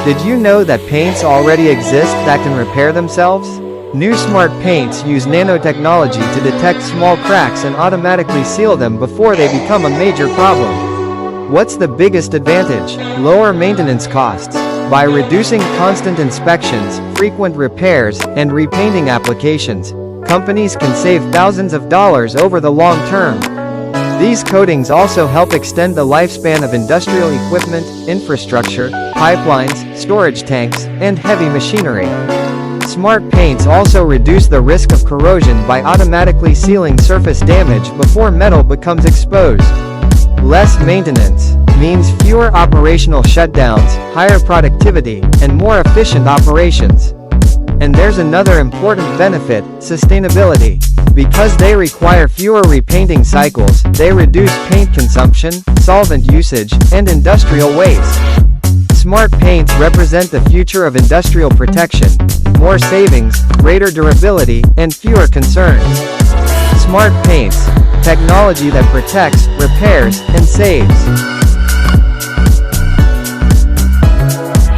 Did you know that paints already exist that can repair themselves? New smart paints use nanotechnology to detect small cracks and automatically seal them before they become a major problem. What's the biggest advantage? Lower maintenance costs. By reducing constant inspections, frequent repairs, and repainting applications, companies can save thousands of dollars over the long term. These coatings also help extend the lifespan of industrial equipment, infrastructure, pipelines, storage tanks, and heavy machinery. Smart paints also reduce the risk of corrosion by automatically sealing surface damage before metal becomes exposed. Less maintenance means fewer operational shutdowns, higher productivity, and more efficient operations. And there's another important benefit: sustainability. Because they require fewer repainting cycles, they reduce paint consumption, solvent usage, and industrial waste. Smart paints represent the future of industrial protection: more savings, greater durability, and fewer concerns. Smart paints, technology that protects, repairs, and saves.